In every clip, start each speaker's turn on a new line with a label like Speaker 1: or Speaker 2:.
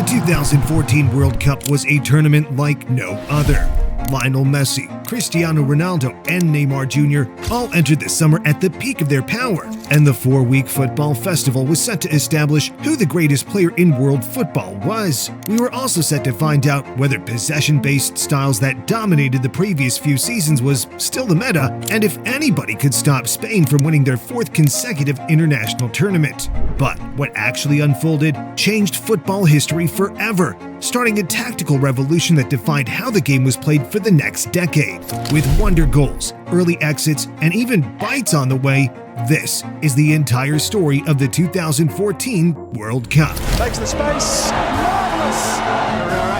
Speaker 1: The 2014 World Cup was a tournament like no other. Lionel Messi, Cristiano Ronaldo, and Neymar Jr. all entered the summer at the peak of their power, and the 4-week football festival was set to establish who the greatest player in world football was. We were also set to find out whether possession-based styles that dominated the previous few seasons was still the meta, and if anybody could stop Spain from winning their 4th consecutive international tournament. But what actually unfolded changed football history forever, starting a tactical revolution that defined how the game was played for the next decade. With wonder goals, early exits, and even bites on the way, this is the entire story of the 2014 World Cup.
Speaker 2: Takes the space. Marvelous.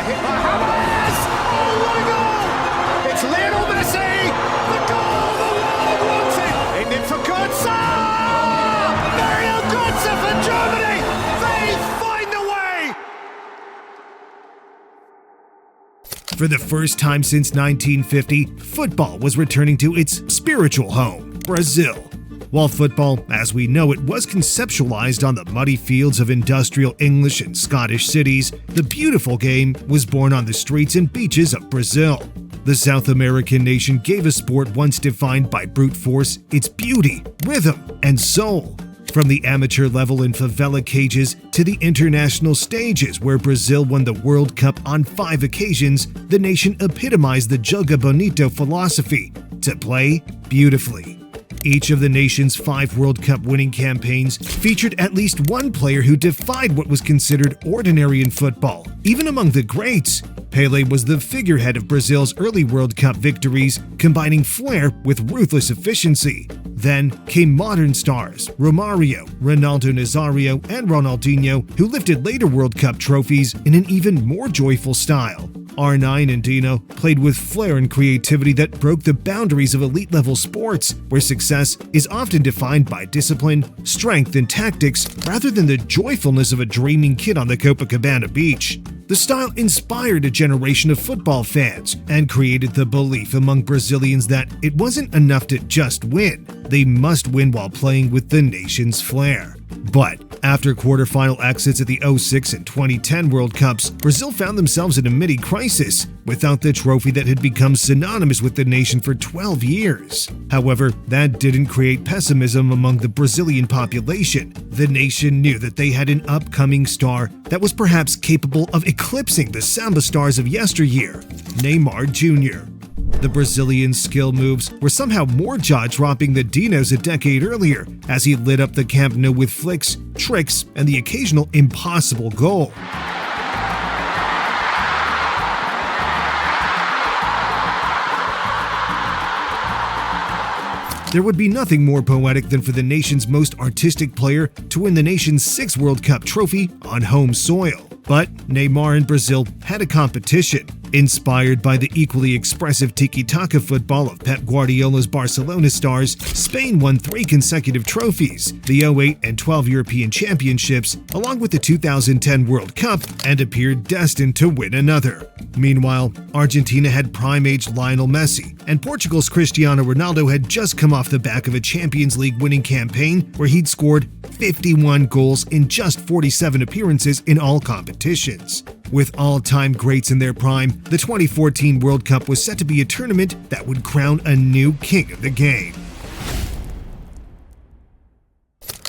Speaker 2: Hit by Hamas. Oh, what a goal! It's Lionel Messi. The goal the world wants it. In it for Götze. Mario Götze for Germany. They find a way.
Speaker 1: For the first time since 1950, football was returning to its spiritual home, Brazil. While football, as we know it, was conceptualized on the muddy fields of industrial English and Scottish cities, the beautiful game was born on the streets and beaches of Brazil. The South American nation gave a sport once defined by brute force its beauty, rhythm, and soul. From the amateur level in favela cages to the international stages where Brazil won the World Cup on 5 occasions, the nation epitomized the Joga Bonito philosophy, to play beautifully. Each of the nation's 5 World Cup winning campaigns featured at least one player who defied what was considered ordinary in football, even among the greats. Pelé was the figurehead of Brazil's early World Cup victories, combining flair with ruthless efficiency. Then came modern stars Romario, Ronaldo Nazario, and Ronaldinho, who lifted later World Cup trophies in an even more joyful style. R9 and Dino played with flair and creativity that broke the boundaries of elite-level sports, where success is often defined by discipline, strength, and tactics rather than the joyfulness of a dreaming kid on the Copacabana beach. The style inspired a generation of football fans and created the belief among Brazilians that it wasn't enough to just win. They must win while playing with the nation's flair. But after quarterfinal exits at the 2006 and 2010 World Cups, Brazil found themselves in a mini-crisis without the trophy that had become synonymous with the nation for 12 years. However, that didn't create pessimism among the Brazilian population. The nation knew that they had an upcoming star that was perhaps capable of eclipsing the samba stars of yesteryear, Neymar Jr. The Brazilian skill moves were somehow more jaw-dropping than Dino's a decade earlier, as he lit up the Camp Nou with flicks, tricks, and the occasional impossible goal. There would be nothing more poetic than for the nation's most artistic player to win the nation's 6th World Cup trophy on home soil. But Neymar and Brazil had a competition. Inspired by the equally expressive tiki-taka football of Pep Guardiola's Barcelona stars, Spain won 3 consecutive trophies, the 2008 and 12 European Championships, along with the 2010 World Cup, and appeared destined to win another. Meanwhile, Argentina had prime-age Lionel Messi, and Portugal's Cristiano Ronaldo had just come off the back of a Champions League winning campaign where he'd scored 51 goals in just 47 appearances in all competitions. With all-time greats in their prime, the 2014 World Cup was set to be a tournament that would crown a new king of the game.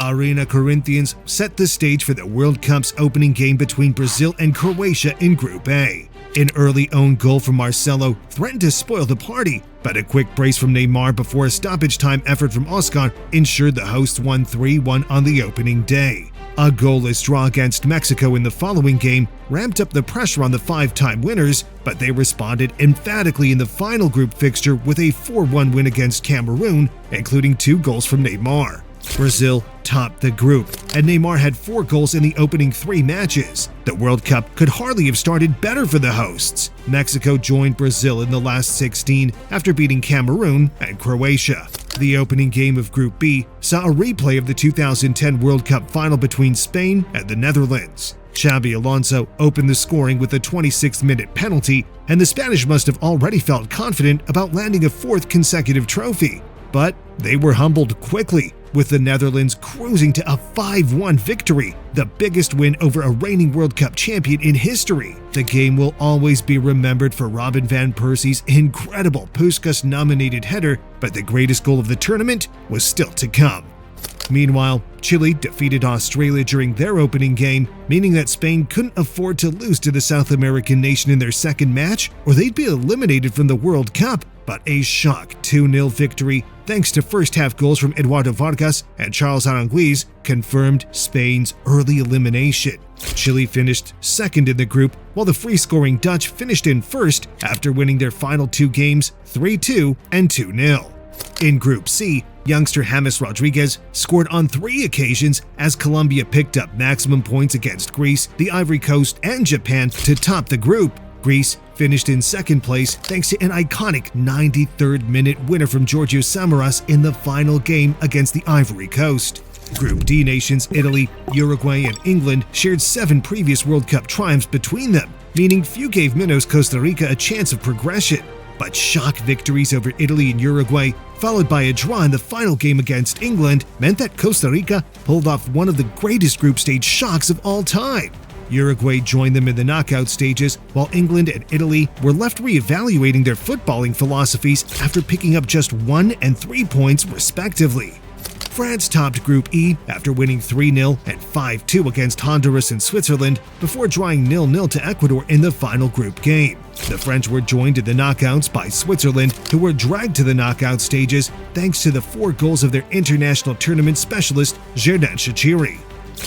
Speaker 1: Arena Corinthians set the stage for the World Cup's opening game between Brazil and Croatia in Group A. An early own goal from Marcelo threatened to spoil the party, but a quick brace from Neymar before a stoppage-time effort from Oscar ensured the hosts won 3-1 on the opening day. A goalless draw against Mexico in the following game ramped up the pressure on the 5-time winners, but they responded emphatically in the final group fixture with a 4-1 win against Cameroon, including 2 goals from Neymar. Brazil topped the group, and Neymar had 4 goals in the opening 3 matches. The World Cup could hardly have started better for the hosts. Mexico joined Brazil in the last 16 after beating Cameroon and Croatia. The opening game of Group B saw a replay of the 2010 World Cup final between Spain and the Netherlands. Xabi Alonso opened the scoring with a 26th-minute penalty, and the Spanish must have already felt confident about landing a 4th consecutive trophy. But they were humbled quickly with the Netherlands cruising to a 5-1 victory, the biggest win over a reigning World Cup champion in history. The game will always be remembered for Robin van Persie's incredible Puskas-nominated header, but the greatest goal of the tournament was still to come. Meanwhile, Chile defeated Australia during their opening game, meaning that Spain couldn't afford to lose to the South American nation in their second match, or they'd be eliminated from the World Cup. But a shock 2-0 victory, thanks to first-half goals from Eduardo Vargas and Charles Aranguiz, confirmed Spain's early elimination. Chile finished second in the group, while the free-scoring Dutch finished in first after winning their final two games 3-2 and 2-0. In Group C, youngster James Rodriguez scored on 3 occasions as Colombia picked up maximum points against Greece, the Ivory Coast, and Japan to top the group. Greece finished in second place thanks to an iconic 93rd-minute winner from Giorgio Samaras in the final game against the Ivory Coast. Group D nations Italy, Uruguay, and England shared 7 previous World Cup triumphs between them, meaning few gave Minnows Costa Rica a chance of progression. But shock victories over Italy and Uruguay, followed by a draw in the final game against England, meant that Costa Rica pulled off one of the greatest group stage shocks of all time. Uruguay joined them in the knockout stages, while England and Italy were left reevaluating their footballing philosophies after picking up just 1 and 3 points respectively. France topped Group E after winning 3-0 and 5-2 against Honduras and Switzerland before drawing 0-0 to Ecuador in the final group game. The French were joined in the knockouts by Switzerland, who were dragged to the knockout stages thanks to the 4 goals of their international tournament specialist, Xherdan Shaqiri.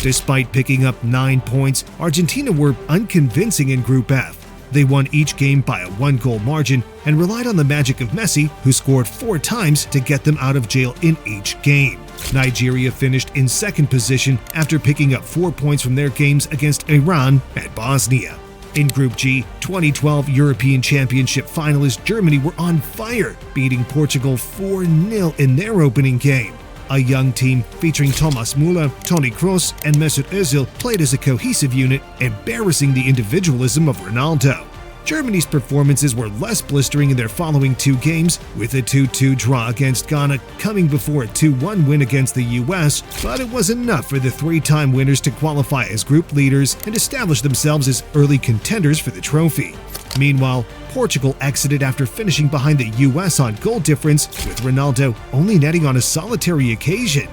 Speaker 1: Despite picking up 9 points, Argentina were unconvincing in Group F. They won each game by a 1-goal margin and relied on the magic of Messi, who scored 4 times to get them out of jail in each game. Nigeria finished in second position after picking up 4 points from their games against Iran and Bosnia. In Group G, 2012 European Championship finalist Germany were on fire, beating Portugal 4-0 in their opening game. A young team featuring Thomas Müller, Toni Kroos, and Mesut Özil played as a cohesive unit, embarrassing the individualism of Ronaldo. Germany's performances were less blistering in their following 2 games, with a 2-2 draw against Ghana coming before a 2-1 win against the US, but it was enough for the 3-time winners to qualify as group leaders and establish themselves as early contenders for the trophy. Meanwhile, Portugal exited after finishing behind the US on goal difference, with Ronaldo only netting on a solitary occasion.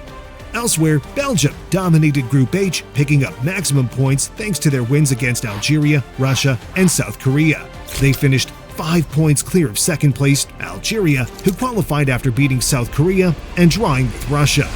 Speaker 1: Elsewhere, Belgium dominated Group H, picking up maximum points thanks to their wins against Algeria, Russia, and South Korea. They finished 5 points clear of second-placed Algeria, who qualified after beating South Korea and drawing with Russia.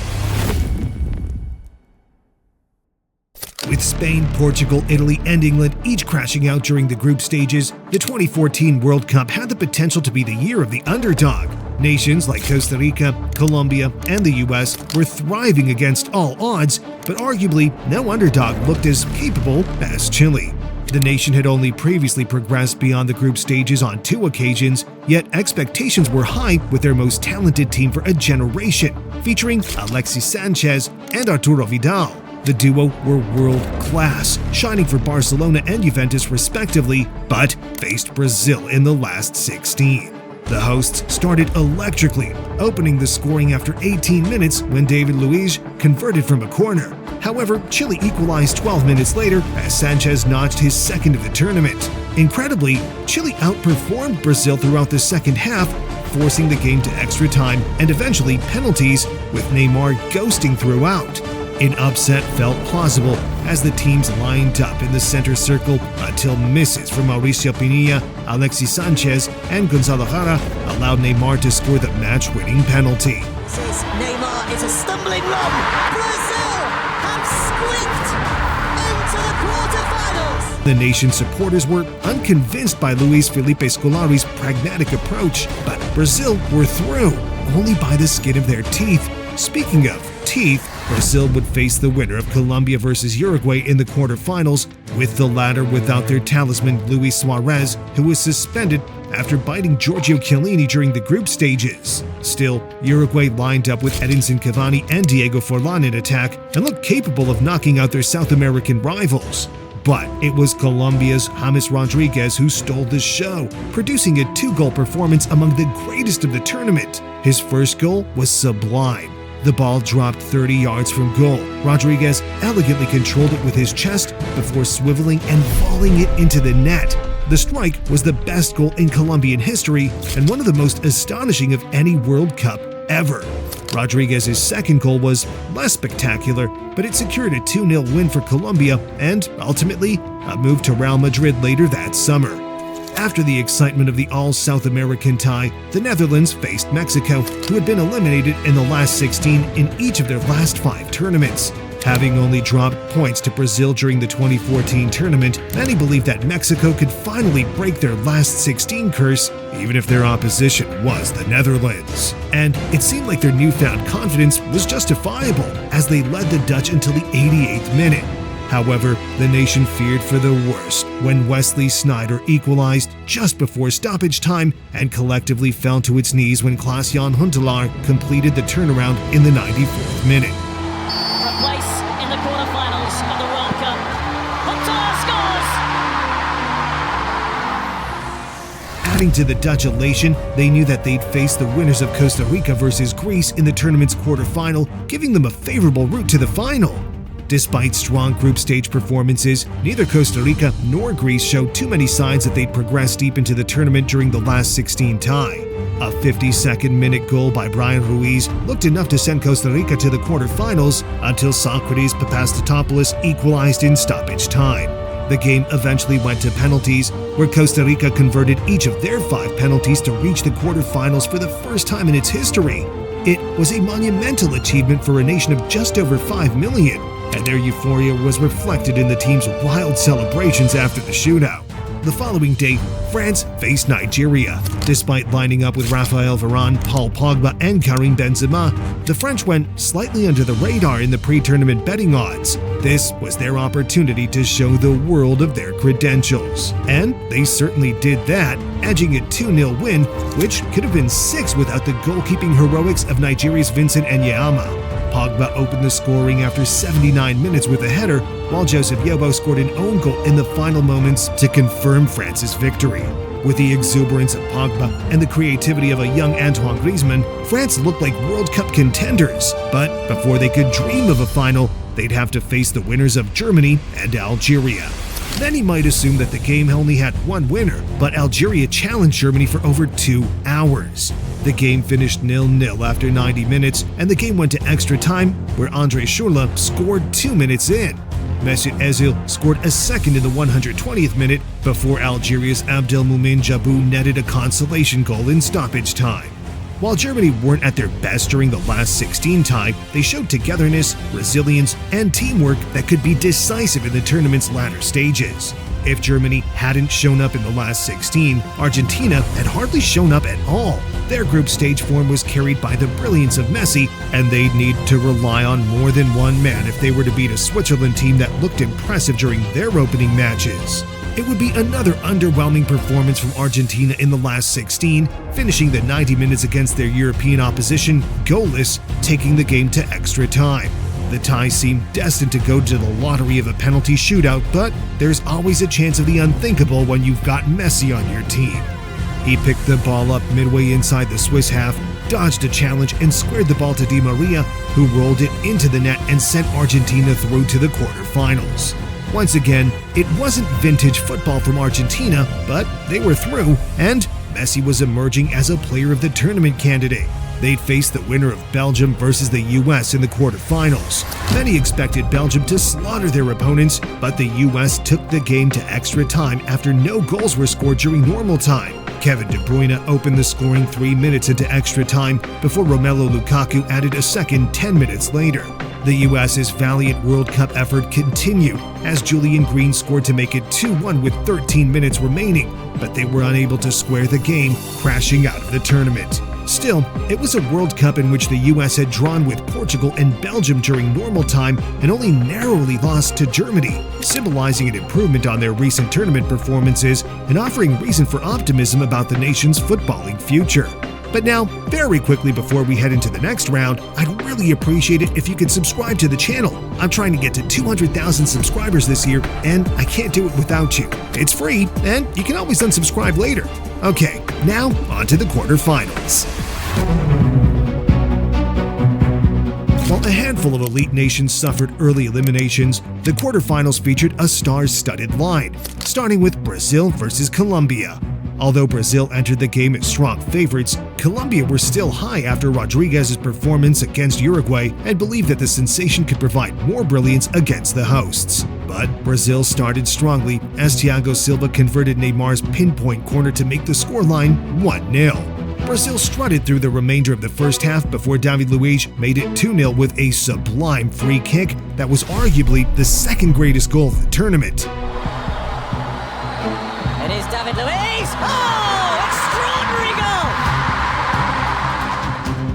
Speaker 1: With Spain, Portugal, Italy, and England each crashing out during the group stages, the 2014 World Cup had the potential to be the year of the underdog. Nations like Costa Rica, Colombia, and the US were thriving against all odds, but arguably no underdog looked as capable as Chile. The nation had only previously progressed beyond the group stages on 2 occasions, yet expectations were high with their most talented team for a generation, featuring Alexis Sanchez and Arturo Vidal. The duo were world-class, shining for Barcelona and Juventus respectively, but faced Brazil in the last 16. The hosts started electrically, opening the scoring after 18 minutes when David Luiz converted from a corner. However, Chile equalized 12 minutes later as Sanchez notched his second of the tournament. Incredibly, Chile outperformed Brazil throughout the second half, forcing the game to extra time and eventually penalties, with Neymar ghosting throughout. An upset felt plausible as the teams lined up in the center circle until misses from Mauricio Pinilla, Alexis Sanchez, and Gonzalo Jara allowed Neymar to score the match-winning penalty.
Speaker 3: Neymar is a stumbling run. Brazil have squeaked into the quarterfinals.
Speaker 1: The nation's supporters were unconvinced by Luis Felipe Scolari's pragmatic approach, but Brazil were through only by the skin of their teeth. Speaking of teeth, Brazil would face the winner of Colombia versus Uruguay in the quarterfinals, with the latter without their talisman Luis Suarez, who was suspended after biting Giorgio Chiellini during the group stages. Still, Uruguay lined up with Edinson Cavani and Diego Forlan in attack and looked capable of knocking out their South American rivals. But it was Colombia's James Rodriguez who stole the show, producing a 2-goal performance among the greatest of the tournament. His first goal was sublime. The ball dropped 30 yards from goal. Rodriguez elegantly controlled it with his chest before swiveling and volleying it into the net. The strike was the best goal in Colombian history and one of the most astonishing of any World Cup ever. Rodriguez's second goal was less spectacular, but it secured a 2-0 win for Colombia and, ultimately, a move to Real Madrid later that summer. After the excitement of the all-South American tie, the Netherlands faced Mexico, who had been eliminated in the last 16 in each of their last 5 tournaments. Having only dropped points to Brazil during the 2014 tournament, many believed that Mexico could finally break their last 16 curse, even if their opposition was the Netherlands. And it seemed like their newfound confidence was justifiable, as they led the Dutch until the 88th minute. However, the nation feared for the worst when Wesley Sneijder equalized just before stoppage time and collectively fell to its knees when Klaas-Jan Huntelaar completed the turnaround in the 94th minute.
Speaker 4: For a place in the quarterfinals of the World Cup, Huntelaar scores!
Speaker 1: Adding to the Dutch elation, they knew that they'd face the winners of Costa Rica versus Greece in the tournament's quarterfinal, giving them a favorable route to the final. Despite strong group stage performances, neither Costa Rica nor Greece showed too many signs that they'd progressed deep into the tournament during the last 16 tie. A 52nd-minute goal by Brian Ruiz looked enough to send Costa Rica to the quarterfinals until Socrates Papastatopoulos equalized in stoppage time. The game eventually went to penalties, where Costa Rica converted each of their 5 penalties to reach the quarterfinals for the first time in its history. It was a monumental achievement for a nation of just over 5 million, and their euphoria was reflected in the team's wild celebrations after the shootout. The following day, France faced Nigeria. Despite lining up with Raphael Varane, Paul Pogba, and Karim Benzema, the French went slightly under the radar in the pre-tournament betting odds. This was their opportunity to show the world of their credentials. And they certainly did that, edging a 2-0 win, which could have been 6 without the goalkeeping heroics of Nigeria's Vincent Enyeama. Pogba opened the scoring after 79 minutes with a header, while Joseph Yobo scored an own goal in the final moments to confirm France's victory. With the exuberance of Pogba and the creativity of a young Antoine Griezmann, France looked like World Cup contenders. But before they could dream of a final, they'd have to face the winners of Germany and Algeria. Many might assume that the game only had one winner, but Algeria challenged Germany for over 2 hours. The game finished 0-0 after 90 minutes, and the game went to extra time, where Andre Schürrle scored 2 minutes in. Mesut Özil scored a second in the 120th minute before Algeria's Abdelmoumen Jabou netted a consolation goal in stoppage time. While Germany weren't at their best during the last 16 tie, they showed togetherness, resilience, and teamwork that could be decisive in the tournament's latter stages. If Germany hadn't shown up in the last 16, Argentina had hardly shown up at all. Their group stage form was carried by the brilliance of Messi, and they'd need to rely on more than one man if they were to beat a Switzerland team that looked impressive during their opening matches. It would be another underwhelming performance from Argentina in the last 16, finishing the 90 minutes against their European opposition goalless, taking the game to extra time. The tie seemed destined to go to the lottery of a penalty shootout, but there's always a chance of the unthinkable when you've got Messi on your team. He picked the ball up midway inside the Swiss half, dodged a challenge, and squared the ball to Di Maria, who rolled it into the net and sent Argentina through to the quarterfinals. Once again, it wasn't vintage football from Argentina, but they were through, and Messi was emerging as a player of the tournament candidate. They'd face the winner of Belgium versus the US in the quarterfinals. Many expected Belgium to slaughter their opponents, but the US took the game to extra time after no goals were scored during normal time. Kevin De Bruyne opened the scoring 3 minutes into extra time before Romelu Lukaku added a second 10 minutes later. The US's valiant World Cup effort continued as Julian Green scored to make it 2-1 with 13 minutes remaining, but they were unable to square the game, crashing out of the tournament. Still, it was a World Cup in which the US had drawn with Portugal and Belgium during normal time and only narrowly lost to Germany, symbolizing an improvement on their recent tournament performances and offering reason for optimism about the nation's footballing future. But now, very quickly before we head into the next round, I'd really appreciate it if you could subscribe to the channel. I'm trying to get to 200,000 subscribers this year, and I can't do it without you. It's free, and you can always unsubscribe later. Okay, now on to the quarterfinals. handful of elite nations suffered early eliminations, the quarterfinals featured a star-studded line, starting with Brazil versus Colombia. Although Brazil entered the game as strong favorites, Colombia were still high after Rodriguez's performance against Uruguay and believed that the sensation could provide more brilliance against the hosts. But Brazil started strongly as Thiago Silva converted Neymar's pinpoint corner to make the scoreline 1-0. Brazil strutted through the remainder of the first half before David Luiz made it 2-0 with a sublime free kick that was arguably the second greatest goal of the tournament.
Speaker 4: It is David Luiz. Oh, extraordinary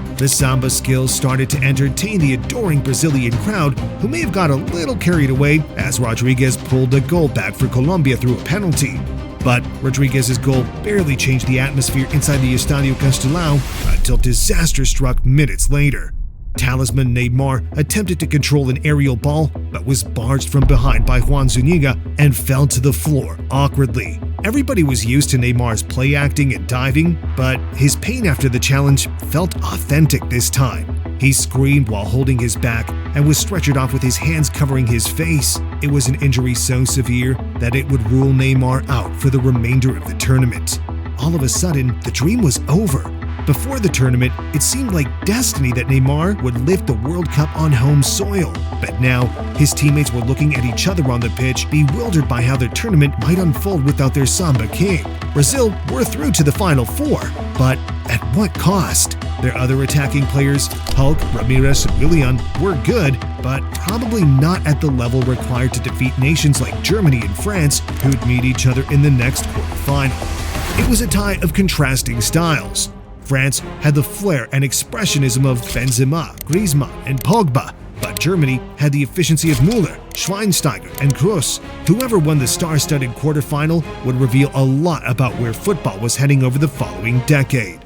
Speaker 4: goal!
Speaker 1: The samba skills started to entertain the adoring Brazilian crowd, who may have got a little carried away as Rodriguez pulled a goal back for Colombia through a penalty. But Rodriguez's goal barely changed the atmosphere inside the Estadio Castelao until disaster struck minutes later. Talisman Neymar attempted to control an aerial ball but was barged from behind by Juan Zuniga and fell to the floor awkwardly. Everybody was used to Neymar's play acting and diving, but his pain after the challenge felt authentic this time. He screamed while holding his back and was stretchered off with his hands covering his face. It was an injury so severe that it would rule Neymar out for the remainder of the tournament. All of a sudden, the dream was over. Before the tournament, it seemed like destiny that Neymar would lift the World Cup on home soil. But now, his teammates were looking at each other on the pitch, bewildered by how the tournament might unfold without their Samba king. Brazil were through to the Final Four, but at what cost? Their other attacking players, Hulk, Ramirez, and Willian, were good, but probably not at the level required to defeat nations like Germany and France, who'd meet each other in the next quarterfinal. It was a tie of contrasting styles. France had the flair and expressionism of Benzema, Griezmann, and Pogba, but Germany had the efficiency of Müller, Schweinsteiger, and Kroos. Whoever won the star-studded quarterfinal would reveal a lot about where football was heading over the following decade.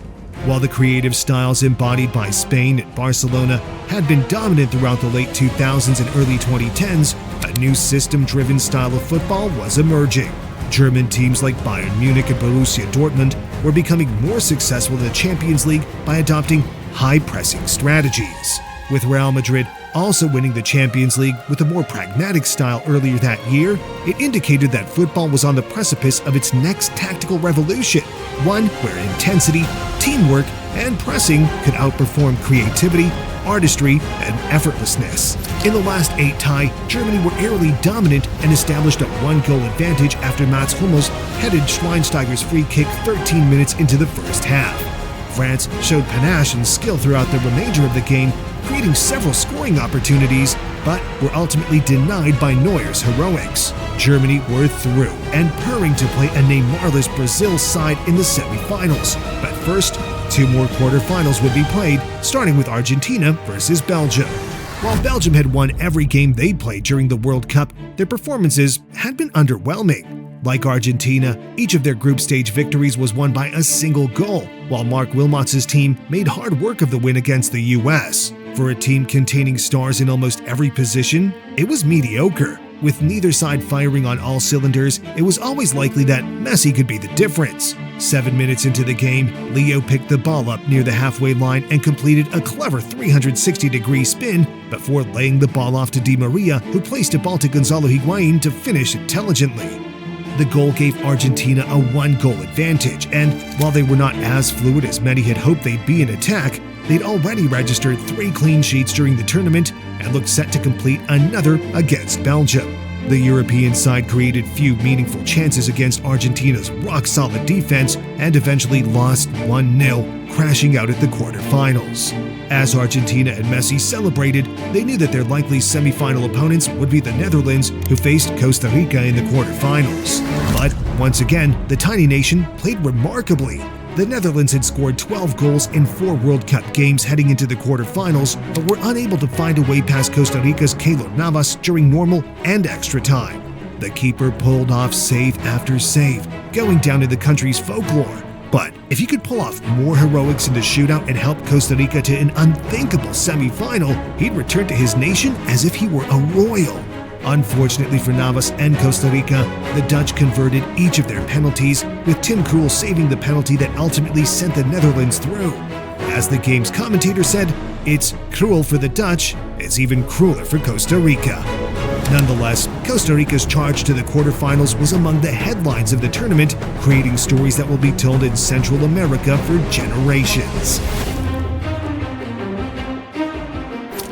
Speaker 1: While the creative styles embodied by Spain and Barcelona had been dominant throughout the late 2000s and early 2010s, a new system-driven style of football was emerging. German teams like Bayern Munich and Borussia Dortmund were becoming more successful in the Champions League by adopting high-pressing strategies, with Real Madrid also winning the Champions League with a more pragmatic style earlier that year. It indicated that football was on the precipice of its next tactical revolution, one where intensity, teamwork, and pressing could outperform creativity, artistry, and effortlessness. In the last 8 tie, Germany were airily dominant and established a 1-goal advantage after Mats Hummels headed Schweinsteiger's free kick 13 minutes into the first half. France showed panache and skill throughout the remainder of the game, creating several scoring opportunities, but were ultimately denied by Neuer's heroics. Germany were through and purring to play a Neymarless Brazil side in the semifinals. But first, 2 more quarterfinals would be played, starting with Argentina versus Belgium. While Belgium had won every game they played during the World Cup, their performances had been underwhelming. Like Argentina, each of their group stage victories was won by a single goal, while Mark Wilmots's team made hard work of the win against the US. For a team containing stars in almost every position, it was mediocre. With neither side firing on all cylinders, it was always likely that Messi could be the difference. 7 minutes into the game, Leo picked the ball up near the halfway line and completed a clever 360-degree spin before laying the ball off to Di Maria, who placed a ball to Gonzalo Higuain to finish intelligently. The goal gave Argentina a 1-goal advantage, and while they were not as fluid as many had hoped they'd be in attack, they'd already registered 3 clean sheets during the tournament and looked set to complete another against Belgium. The European side created few meaningful chances against Argentina's rock-solid defense and eventually lost 1-0, crashing out at the quarterfinals. As Argentina and Messi celebrated, they knew that their likely semifinal opponents would be the Netherlands, who faced Costa Rica in the quarterfinals. But once again, the tiny nation played remarkably. The Netherlands had scored 12 goals in 4 World Cup games heading into the quarterfinals, but were unable to find a way past Costa Rica's Keylor Navas during normal and extra time. The keeper pulled off save after save, going down in the country's folklore. But if he could pull off more heroics in the shootout and help Costa Rica to an unthinkable semifinal, he'd return to his nation as if he were a royal. Unfortunately for Navas and Costa Rica, the Dutch converted each of their penalties, with Tim Krul saving the penalty that ultimately sent the Netherlands through. As the game's commentator said, "It's cruel for the Dutch, it's even crueler for Costa Rica." Nonetheless, Costa Rica's charge to the quarterfinals was among the headlines of the tournament, creating stories that will be told in Central America for generations.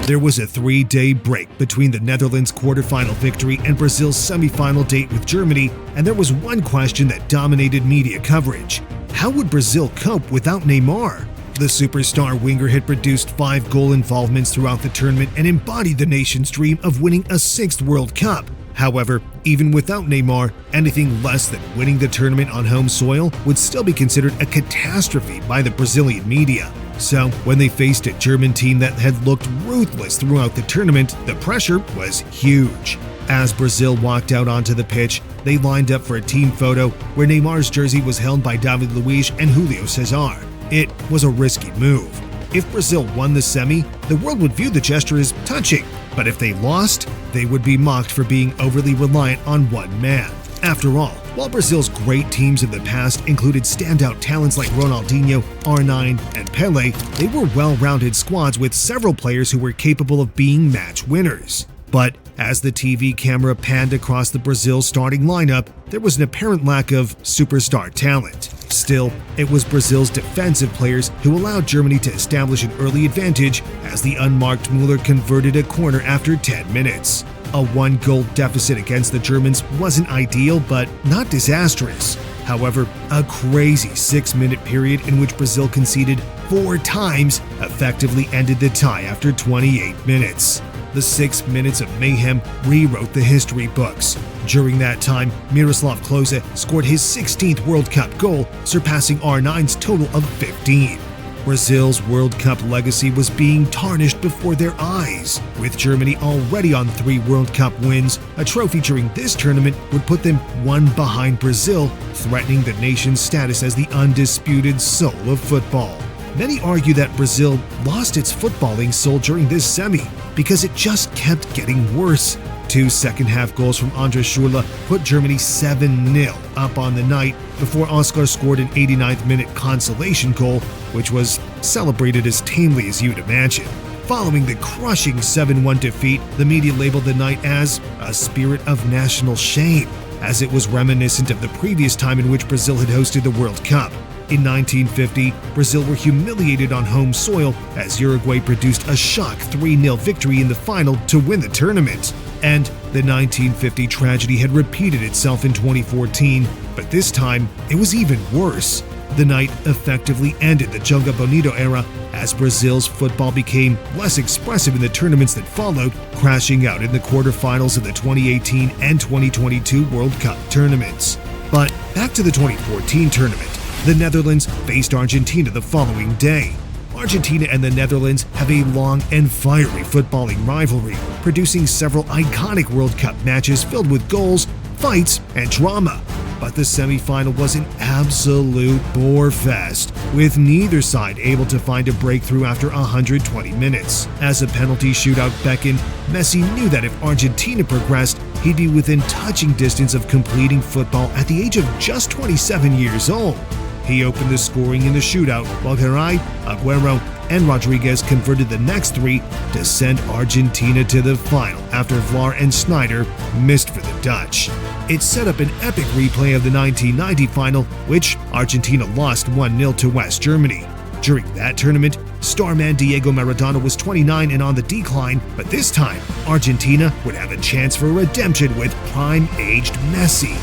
Speaker 1: There was a 3-day break between the Netherlands' quarterfinal victory and Brazil's semifinal date with Germany, and there was one question that dominated media coverage. How would Brazil cope without Neymar? The superstar winger had produced 5 goal involvements throughout the tournament and embodied the nation's dream of winning a 6th World Cup. However, even without Neymar, anything less than winning the tournament on home soil would still be considered a catastrophe by the Brazilian media. So, when they faced a German team that had looked ruthless throughout the tournament, the pressure was huge. As Brazil walked out onto the pitch, they lined up for a team photo where Neymar's jersey was held by David Luiz and Julio Cesar. It was a risky move. If Brazil won the semi, the world would view the gesture as touching, but if they lost, they would be mocked for being overly reliant on one man. After all, while Brazil's great teams of the past included standout talents like Ronaldinho, R9, and Pelé, they were well-rounded squads with several players who were capable of being match winners. But as the TV camera panned across the Brazil starting lineup, there was an apparent lack of superstar talent. Still, it was Brazil's defensive players who allowed Germany to establish an early advantage as the unmarked Müller converted a corner after 10 minutes. A 1-goal deficit against the Germans wasn't ideal, but not disastrous. However, a crazy 6-minute period in which Brazil conceded 4 times effectively ended the tie after 28 minutes. The 6 minutes of mayhem rewrote the history books. During that time, Miroslav Klose scored his 16th World Cup goal, surpassing R9's total of 15. Brazil's World Cup legacy was being tarnished before their eyes. With Germany already on 3 World Cup wins, a trophy during this tournament would put them 1 behind Brazil, threatening the nation's status as the undisputed soul of football. Many argue that Brazil lost its footballing soul during this semi because it just kept getting worse. 2 second-half goals from Andrés Schürrle put Germany 7-0 up on the night before Oscar scored an 89th-minute consolation goal, which was celebrated as tamely as you'd imagine. Following the crushing 7-1 defeat, the media labeled the night as a spirit of national shame, as it was reminiscent of the previous time in which Brazil had hosted the World Cup. In 1950, Brazil were humiliated on home soil as Uruguay produced a shock 3-0 victory in the final to win the tournament. And the 1950 tragedy had repeated itself in 2014, but this time it was even worse. The night effectively ended the Joga Bonito era as Brazil's football became less expressive in the tournaments that followed, crashing out in the quarterfinals of the 2018 and 2022 World Cup tournaments. But back to the 2014 tournament. The Netherlands faced Argentina the following day. Argentina and the Netherlands have a long and fiery footballing rivalry, producing several iconic World Cup matches filled with goals, fights, and drama. But the semifinal was an absolute bore fest, with neither side able to find a breakthrough after 120 minutes. As a penalty shootout beckoned, Messi knew that if Argentina progressed, he'd be within touching distance of completing football at the age of just 27 years old. He opened the scoring in the shootout, while Garay, Aguero, and Rodriguez converted the next 3 to send Argentina to the final after Vlaar and Sneijder missed for the Dutch. It set up an epic replay of the 1990 final, which Argentina lost 1-0 to West Germany. During that tournament, starman Diego Maradona was 29 and on the decline, but this time, Argentina would have a chance for redemption with prime-aged Messi.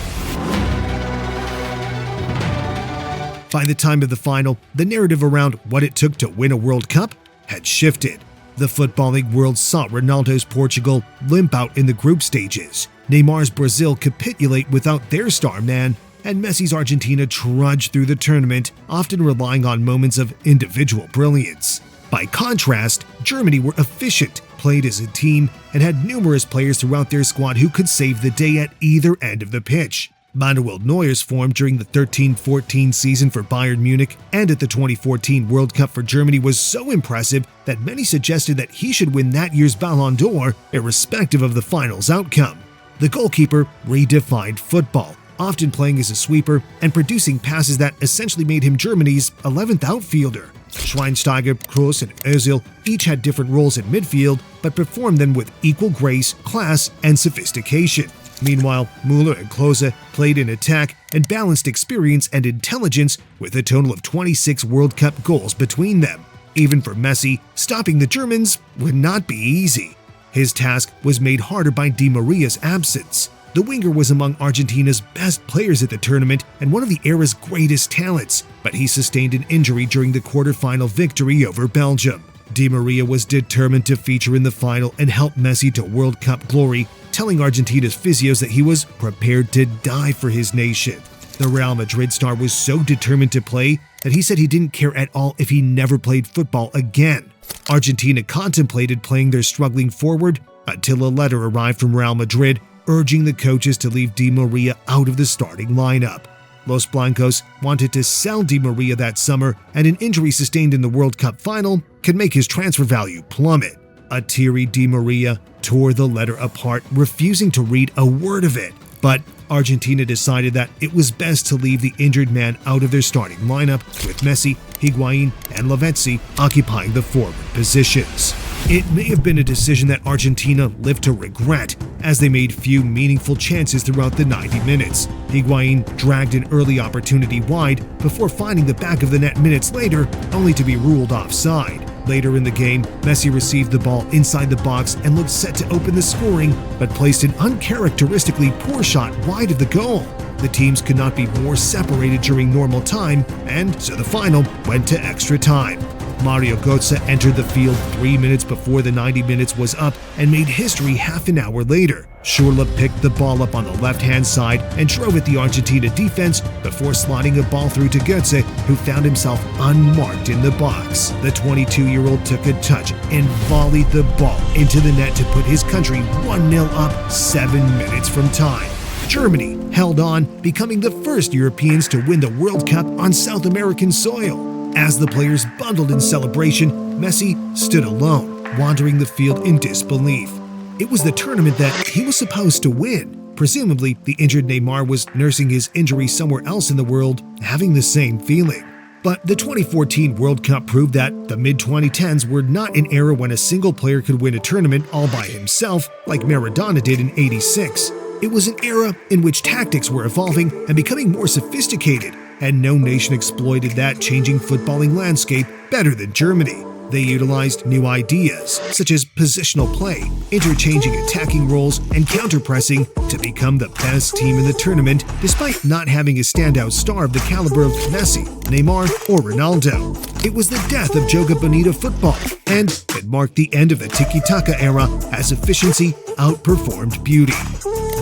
Speaker 1: By the time of the final, the narrative around what it took to win a World Cup had shifted. The footballing world saw Ronaldo's Portugal limp out in the group stages, Neymar's Brazil capitulate without their star man, and Messi's Argentina trudge through the tournament, often relying on moments of individual brilliance. By contrast, Germany were efficient, played as a team, and had numerous players throughout their squad who could save the day at either end of the pitch. Manuel Neuer's form during the 13-14 season for Bayern Munich and at the 2014 World Cup for Germany was so impressive that many suggested that he should win that year's Ballon d'Or, irrespective of the final's outcome. The goalkeeper redefined football, often playing as a sweeper and producing passes that essentially made him Germany's 11th outfielder. Schweinsteiger, Kroos, and Özil each had different roles in midfield, but performed them with equal grace, class, and sophistication. Meanwhile, Müller and Klose played in attack and balanced experience and intelligence with a total of 26 World Cup goals between them. Even for Messi, stopping the Germans would not be easy. His task was made harder by Di Maria's absence. The winger was among Argentina's best players at the tournament and one of the era's greatest talents, but he sustained an injury during the quarterfinal victory over Belgium. Di Maria was determined to feature in the final and help Messi to World Cup glory, telling Argentina's physios that he was prepared to die for his nation. The Real Madrid star was so determined to play that he said he didn't care at all if he never played football again. Argentina contemplated playing their struggling forward until a letter arrived from Real Madrid urging the coaches to leave Di Maria out of the starting lineup. Los Blancos wanted to sell Di Maria that summer, and an injury sustained in the World Cup final could make his transfer value plummet. A teary Di Maria tore the letter apart, refusing to read a word of it. But Argentina decided that it was best to leave the injured man out of their starting lineup, with Messi, Higuain, and Lavezzi occupying the forward positions. It may have been a decision that Argentina lived to regret, as they made few meaningful chances throughout the 90 minutes. Higuain dragged an early opportunity wide before finding the back of the net minutes later, only to be ruled offside. Later in the game, Messi received the ball inside the box and looked set to open the scoring, but placed an uncharacteristically poor shot wide of the goal. The teams could not be more separated during normal time, and so the final went to extra time. Mario Götze entered the field 3 minutes before the 90 minutes was up and made history half an hour later. Schürrle picked the ball up on the left-hand side and drove at the Argentina defense before sliding a ball through to Götze, who found himself unmarked in the box. The 22-year-old took a touch and volleyed the ball into the net to put his country 1-0 up 7 minutes from time. Germany held on, becoming the first Europeans to win the World Cup on South American soil. As the players bundled in celebration, Messi stood alone, wandering the field in disbelief. It was the tournament that he was supposed to win. Presumably, the injured Neymar was nursing his injury somewhere else in the world, having the same feeling. But the 2014 World Cup proved that the mid-2010s were not an era when a single player could win a tournament all by himself, like Maradona did in '86. It was an era in which tactics were evolving and becoming more sophisticated, and no nation exploited that changing footballing landscape better than Germany. They utilized new ideas, such as positional play, interchanging attacking roles, and counter-pressing to become the best team in the tournament, despite not having a standout star of the caliber of Messi, Neymar, or Ronaldo. It was the death of Joga Bonito football, and it marked the end of the tiki-taka era as efficiency outperformed beauty.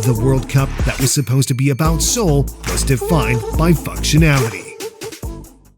Speaker 1: The World Cup that was supposed to be about soul was defined by functionality.